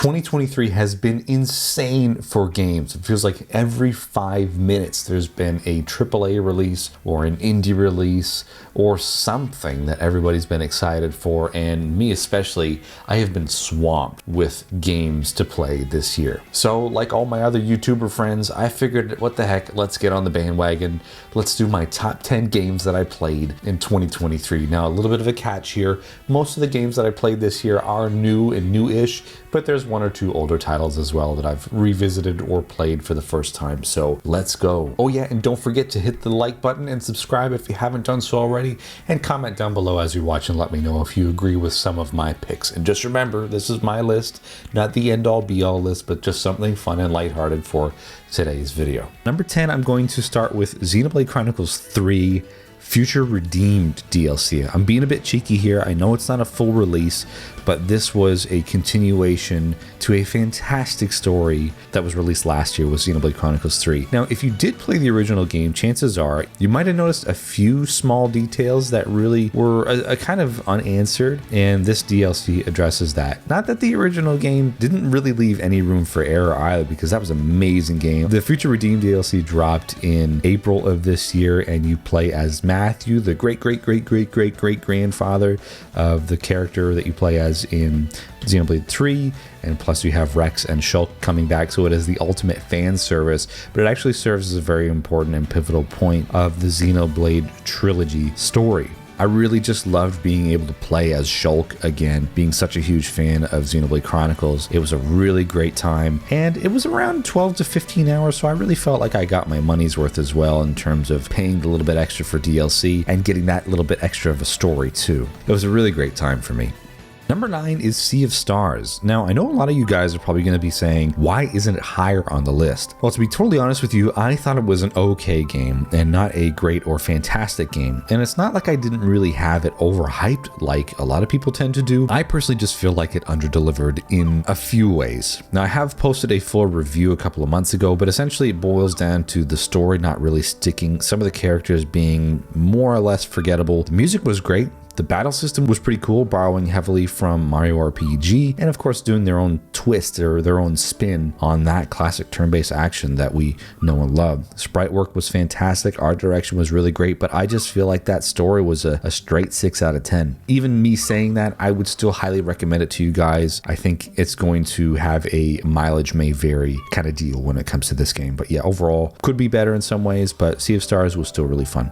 2023 has been insane for games. It feels like every 5 minutes there's been a AAA release or an indie release or something that everybody's been excited for, and me especially, I have been swamped with games to play this year. So like all my other YouTuber friends, I figured, what the heck, let's get on the bandwagon. Let's do my top 10 games that I played in 2023. Now, a little bit of a catch here. Most of the games that I played this year are new and new-ish, but there's one or two older titles as well that I've revisited or played for the first time. So let's go. Oh yeah, and don't forget to hit the like button and subscribe if you haven't done so already, and comment down below as you watch and let me know if you agree with some of my picks. And just remember, this is my list, not the end all be all list, but just something fun and lighthearted for today's video. Number 10, I'm going to start with Xenoblade Chronicles 3 Future Redeemed DLC. I'm being a bit cheeky here. I know it's not a full release, but this was a continuation to a fantastic story that was released last year with Xenoblade Chronicles 3. Now, if you did play the original game, chances are you might have noticed a few small details that really were a kind of unanswered, and this DLC addresses that. Not that the original game didn't really leave any room for error either, because that was an amazing game. The Future Redeemed DLC dropped in April of this year, and you play as Matthew, the great-great-great-great-great-great-grandfather of the character that you play as in Xenoblade 3, and plus you have Rex and Shulk coming back, so it is the ultimate fan service, but it actually serves as a very important and pivotal point of the Xenoblade trilogy story. I really just loved being able to play as Shulk again, being such a huge fan of Xenoblade Chronicles. It was a really great time, and it was around 12 to 15 hours, so I really felt like I got my money's worth as well in terms of paying a little bit extra for DLC and getting that little bit extra of a story too. It was a really great time for me. Number 9 is Sea of Stars. Now, I know a lot of you guys are probably going to be saying, why isn't it higher on the list? Well, to be totally honest with you, I thought it was an okay game and not a great or fantastic game. And it's not like I didn't really have it overhyped like a lot of people tend to do. I personally just feel like it underdelivered in a few ways. Now, I have posted a full review a couple of months ago, but essentially it boils down to the story not really sticking, some of the characters being more or less forgettable. The music was great. The battle system was pretty cool, borrowing heavily from Mario RPG, and of course doing their own twist or their own spin on that classic turn-based action that we know and love. Sprite work was fantastic, art direction was really great, but I just feel like that story was a straight 6 out of 10. Even me saying that, I would still highly recommend it to you guys. I think it's going to have a mileage may vary kind of deal when it comes to this game. But yeah, overall, could be better in some ways, but Sea of Stars was still really fun.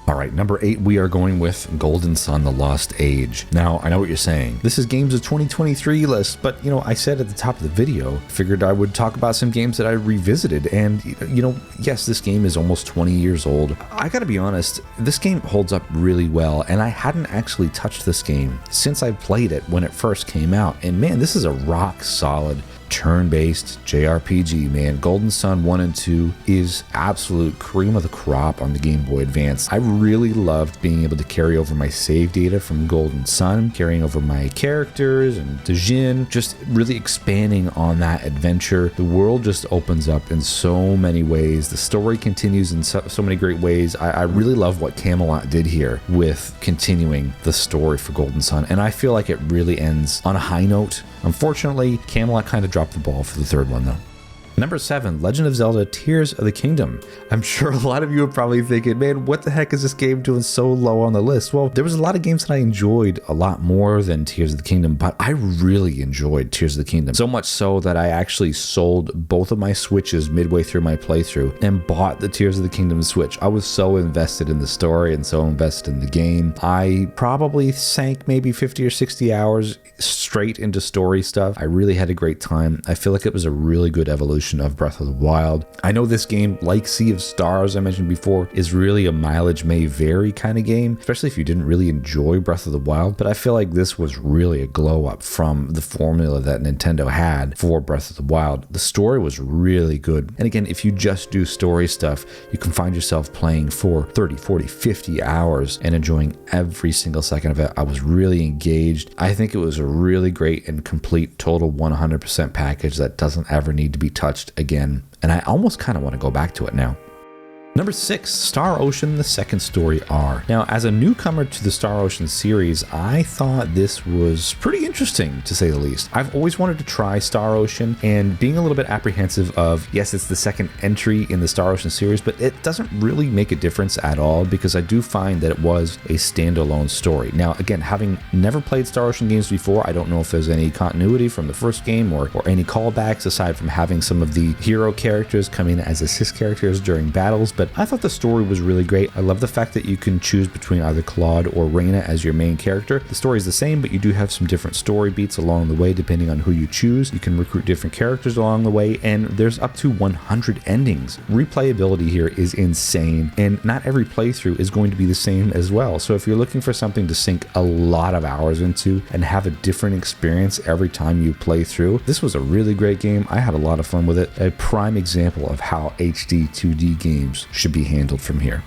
All right, number 8, we are going with Golden Sun: The Lost Age. Now, I know what you're saying. This is games of 2023 list, but you know, I said at the top of the video, figured I would talk about some games that I revisited, and you know, yes, this game is almost 20 years old. I gotta be honest, this game holds up really well, and I hadn't actually touched this game since I played it when it first came out, and man, this is a rock solid turn-based JRPG, man. Golden Sun 1 and 2 is absolute cream of the crop on the Game Boy Advance. I really loved being able to carry over my save data from Golden Sun, carrying over my characters and Djinn, just really expanding on that adventure. The world just opens up in so many ways. The story continues in so many great ways. I really love what Camelot did here with continuing the story for Golden Sun, and I feel like it really ends on a high note. Unfortunately, Camelot kind of dropped the ball for the third one though. Number 7, Legend of Zelda: Tears of the Kingdom. I'm sure a lot of you are probably thinking, man, what the heck is this game doing so low on the list? Well, there was a lot of games that I enjoyed a lot more than Tears of the Kingdom, but I really enjoyed Tears of the Kingdom. So much so that I actually sold both of my Switches midway through my playthrough and bought the Tears of the Kingdom Switch. I was so invested in the story and so invested in the game. I probably sank maybe 50 or 60 hours straight into story stuff. I really had a great time. I feel like it was a really good evolution of Breath of the Wild. I know this game, like Sea of Stars I mentioned before, is really a mileage may vary kind of game, especially if you didn't really enjoy Breath of the Wild, but I feel like this was really a glow up from the formula that Nintendo had for Breath of the Wild. The story was really good, and again, if you just do story stuff, you can find yourself playing for 30, 40, 50 hours and enjoying every single second of it. I was really engaged. I think it was a really great and complete total 100% package that doesn't ever need to be touched again, and I almost kind of want to go back to it now. Number 6, Star Ocean: The Second Story R. Now, as a newcomer to the Star Ocean series, I thought this was pretty interesting, to say the least. I've always wanted to try Star Ocean, and being a little bit apprehensive of, yes, it's the second entry in the Star Ocean series, but it doesn't really make a difference at all, because I do find that it was a standalone story. Now, again, having never played Star Ocean games before, I don't know if there's any continuity from the first game or any callbacks aside from having some of the hero characters come in as assist characters during battles, but I thought the story was really great. I love the fact that you can choose between either Claude or Reyna as your main character. The story is the same, but you do have some different story beats along the way depending on who you choose. You can recruit different characters along the way, and there's up to 100 endings. Replayability here is insane, and not every playthrough is going to be the same as well. So if you're looking for something to sink a lot of hours into and have a different experience every time you play through, this was a really great game. I had a lot of fun with it. A prime example of how HD 2D games should be handled from here.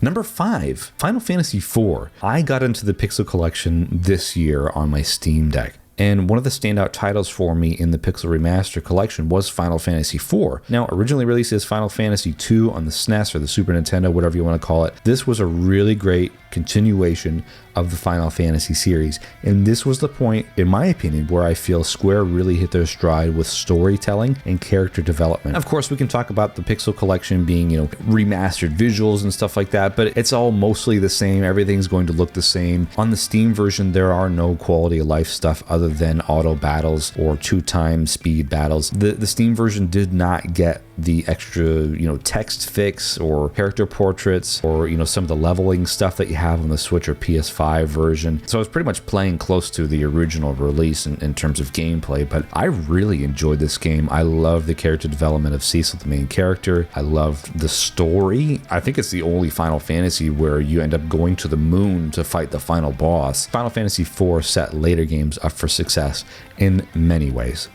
Number 5, Final Fantasy IV. I got into the Pixel Collection this year on my Steam Deck, and one of the standout titles for me in the Pixel Remaster collection was Final Fantasy IV. Now, originally released as Final Fantasy II on the SNES or the Super Nintendo, whatever you want to call it, this was a really great continuation of the Final Fantasy series, and this was the point, in my opinion, where I feel Square really hit their stride with storytelling and character development. Of course, we can talk about the Pixel Collection being, remastered visuals and stuff like that, but it's all mostly the same. Everything's going to look the same. On the Steam version, there are no quality of life stuff other than auto battles or 2-time speed battles. The Steam version did not get the extra, text fix or character portraits or, some of the leveling stuff that you have on the Switch or PS5 version. So I was pretty much playing close to the original release in terms of gameplay, but I really enjoyed this game. I love the character development of Cecil, the main character. I loved the story. I think it's the only Final Fantasy where you end up going to the moon to fight the final boss. Final Fantasy IV set later games up for success in many ways.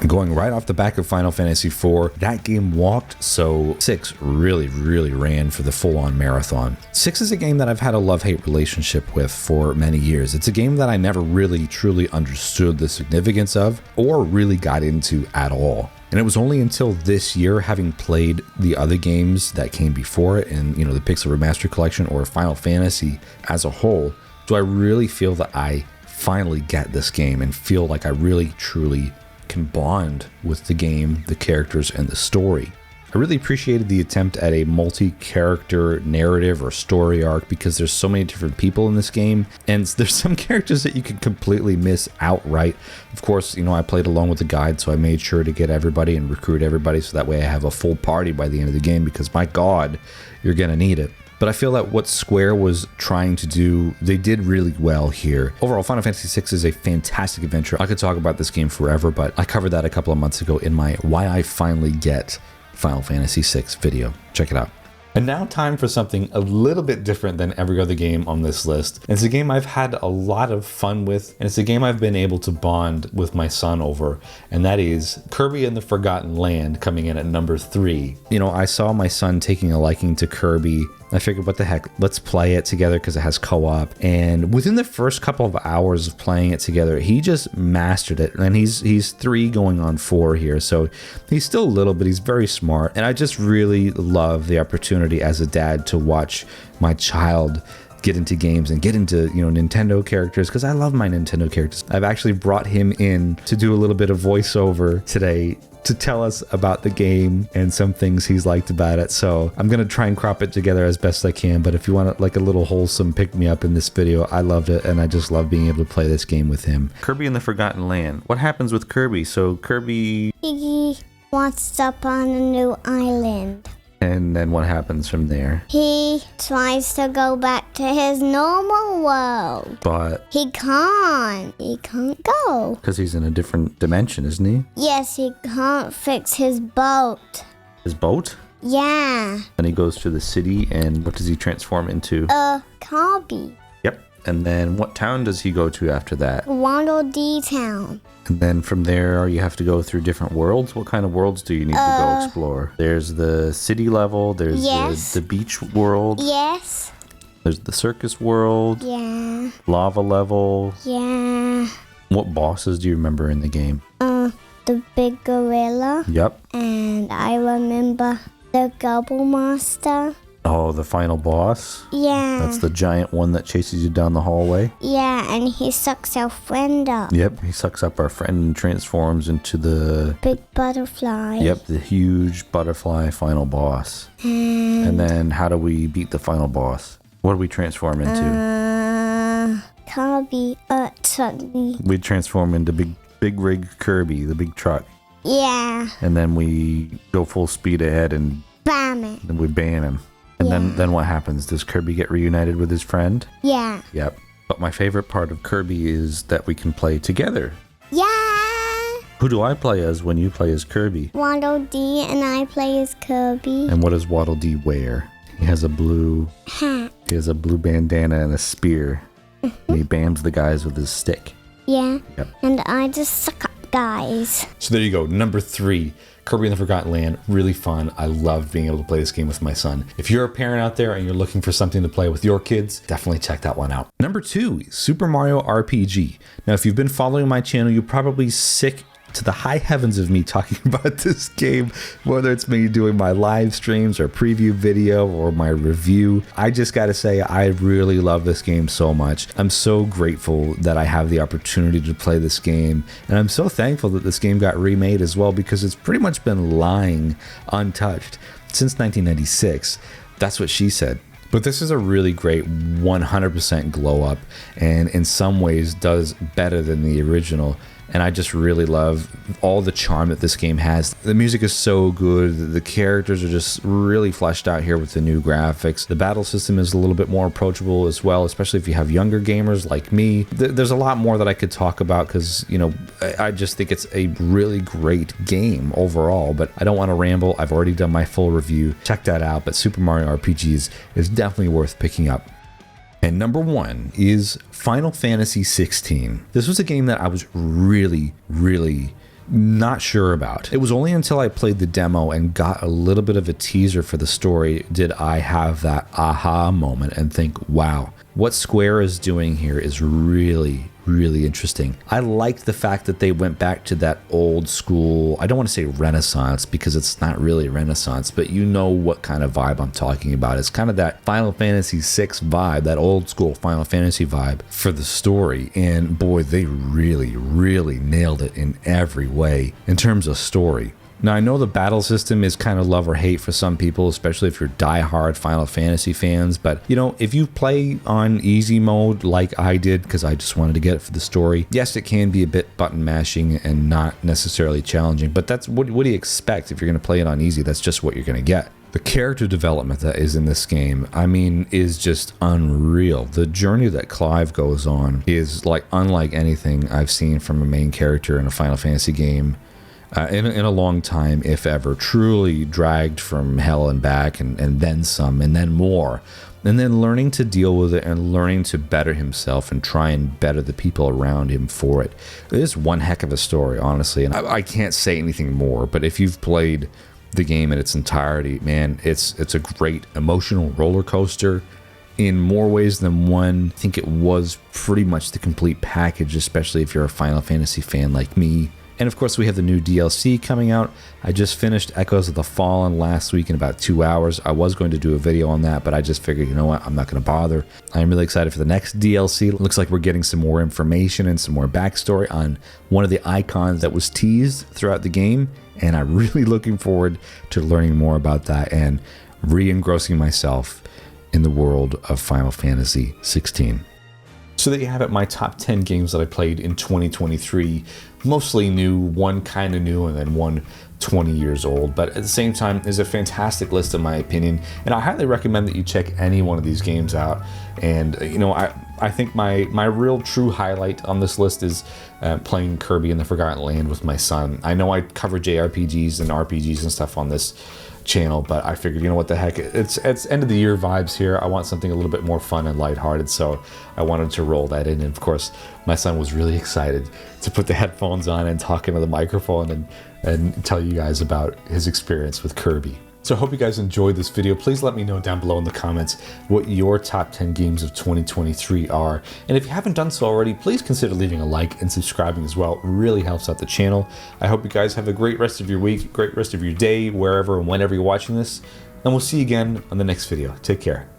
Going right off the back of Final Fantasy IV, that game walked, so 6 really ran for the full-on marathon. 6 is a game that I've had a love-hate relationship with for many years. It's a game that I never really truly understood the significance of or really got into at all. And it was only until this year, having played the other games that came before it and, the Pixel Remaster Collection or Final Fantasy as a whole, do I really feel that I finally get this game and feel like I really truly can bond with the game, the characters, and the story. I really appreciated the attempt at a multi-character narrative or story arc because there's so many different people in this game, and there's some characters that you can completely miss outright. Of course, I played along with the guide, so I made sure to get everybody and recruit everybody so that way I have a full party by the end of the game, because my God, you're gonna need it. But I feel that what Square was trying to do, they did really well here. Overall, Final Fantasy VI is a fantastic adventure. I could talk about this game forever, but I covered that a couple of months ago in my Why I Finally Get Final Fantasy VI video. Check it out. And now time for something a little bit different than every other game on this list. And it's a game I've had a lot of fun with, and it's a game I've been able to bond with my son over, and that is Kirby and the Forgotten Land, coming in at number 3. I saw my son taking a liking to Kirby. I figured, what the heck, let's play it together because it has co-op. And within the first couple of hours of playing it together, he just mastered it. And he's 3 going on 4 here, so he's still little, but he's very smart. And I just really love the opportunity as a dad to watch my child get into games and get into Nintendo characters, because I love my Nintendo characters. I've actually brought him in to do a little bit of voiceover today to tell us about the game and some things he's liked about it. So I'm gonna try and crop it together as best I can, but if you want like a little wholesome pick-me-up in this video, I loved it, and I just love being able to play this game with him. Kirby and the Forgotten Land. What happens with Kirby? So Kirby... He wants up on a new island. And then what happens from there? He tries to go back to his normal world. But... He can't. He can't go. Because he's in a different dimension, isn't he? Yes, he can't fix his boat. His boat? Yeah. Then he goes to the city, and what does he transform into? Kirby. Yep. And then what town does he go to after that? Waddle Dee Town. And then from there, you have to go through different worlds. What kind of worlds do you need to go explore? There's the city level. There's the beach world. Yes. There's the circus world. Yeah. Lava level. Yeah. What bosses do you remember in the game? The big gorilla. Yep. And I remember The Gobble Master. Oh, the final boss? Yeah. That's the giant one that chases you down the hallway? Yeah, and he sucks our friend up. Yep, he sucks up our friend and transforms into the... Big butterfly. Yep, the huge butterfly final boss. And then how do we beat the final boss? What do we transform into? Kirby, Trucky. We transform into Big Rig Kirby, the big truck. Yeah. And then we go full speed ahead and Bam it. then we ban him. And then what happens? Does Kirby get reunited with his friend? Yeah. Yep. But my favorite part of Kirby is that we can play together. Yeah. Who do I play as when you play as Kirby? Waddle Dee and I play as Kirby. And what does Waddle Dee wear? He has a blue Hat. He has a blue bandana and a spear. And he bams the guys with his stick. Yeah. Yep. And I just suck up guys. So there you go. Number 3, Kirby and the Forgotten Land. Really fun. I loved being able to play this game with my son. If you're a parent out there and you're looking for something to play with your kids, definitely check that one out. Number 2, Super Mario RPG. Now, if you've been following my channel, you're probably sick to the high heavens of me talking about this game, whether it's me doing my live streams or preview video or my review. I just gotta say, I really love this game so much. I'm so grateful that I have the opportunity to play this game, and I'm so thankful that this game got remade as well, because it's pretty much been lying untouched since 1996. That's what she said. But this is a really great 100% glow up, and in some ways does better than the original. And I just really love all the charm that this game has. The music is so good. The characters are just really fleshed out here with the new graphics. The battle system is a little bit more approachable as well, especially if you have younger gamers like me. There's a lot more that I could talk about because, you know, I just think it's a really great game overall. But I don't want to ramble. I've already done my full review. Check that out. But Super Mario RPGs is definitely worth picking up. And number 1 is Final Fantasy 16. This was a game that I was really not sure about. It was only until I played the demo and got a little bit of a teaser for the story did I have that aha moment and think, wow, what Square is doing here is really interesting. I liked the fact that they went back to that old school, I don't want to say Renaissance because it's not really Renaissance, but you know what kind of vibe I'm talking about. It's kind of that Final Fantasy VI vibe, that old school Final Fantasy vibe for the story. And boy, they really nailed it in every way in terms of story. Now, I know the battle system is kind of love or hate for some people, especially if you're diehard Final Fantasy fans. But, you know, if you play on easy mode like I did, because I just wanted to get it for the story, yes, it can be a bit button mashing and not necessarily challenging. But that's what do you expect if you're going to play it on easy? That's just what you're going to get. The character development that is in this game, I mean, is just unreal. The journey that Clive goes on is like unlike anything I've seen from a main character in a Final Fantasy game. In a long time, if ever. Truly dragged from hell and back and then some and then more. And then learning to deal with it and learning to better himself and try and better the people around him for it. It is one heck of a story, honestly. And I can't say anything more, but if you've played the game in its entirety, man, it's a great emotional roller coaster. In more ways than one. I think it was pretty much the complete package, especially if you're a Final Fantasy fan like me. And of course, we have the new DLC coming out. I just finished Echoes of the Fallen last week in about 2 hours. I was going to do a video on that, but I just figured, you know what, I'm not going to bother. I'm really excited for the next DLC. It looks like we're getting some more information and some more backstory on one of the icons that was teased throughout the game. And I'm really looking forward to learning more about that and re-engrossing myself in the world of Final Fantasy 16. So there you have it, my top 10 games that I played in 2023. Mostly new, one kind of new, and then one 20 years old. But at the same time, it's a fantastic list in my opinion. And I highly recommend that you check any one of these games out. And, you know, I think my real true highlight on this list is playing Kirby and the Forgotten Land with my son. I know I cover JRPGs and RPGs and stuff on this channel, but I figured, you know what the heck, it's end of the year vibes here. I want something a little bit more fun and lighthearted, so I wanted to roll that in. And of course, my son was really excited to put the headphones on and talk into the microphone and tell you guys about his experience with Kirby. So I hope you guys enjoyed this video. Please let me know down below in the comments what your top 10 games of 2023 are. And if you haven't done so already, please consider leaving a like and subscribing as well. It really helps out the channel. I hope you guys have a great rest of your week, great rest of your day, wherever and whenever you're watching this. And we'll see you again on the next video. Take care.